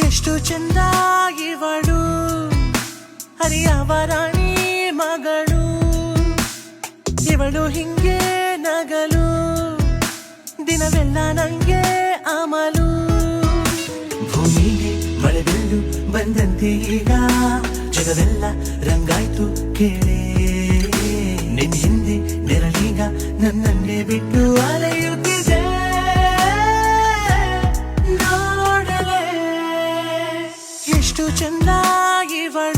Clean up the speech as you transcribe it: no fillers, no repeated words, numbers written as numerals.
ಎಷ್ಟು ಚಂದ ಇವಳು ಹರಿಯವ ರಾಣಿ ಮಗಳು ಇವಳು ಹಿಂಗೆ ನಗಲು ದಿನವೆಲ್ಲ ನಂಗೆ ಅಮಲು ಭೂಮಿಗೆ ಮಳೆ ಬೀಳು ಬಂದಂತೆ ಈಗ ಜಗವೆಲ್ಲ ರಂಗಾಯ್ತು ಕೇಳೇ ನಿನ್ನ ಹಿಂದೆ ನೆರಳೀಗ ನನ್ನನ್ನೇ ಬಿಟ್ಟು ಅಲೆಯುತ್ತಿದೆ ನೋಡಲೇ ಎಷ್ಟು ಚಂದ ಇವಳು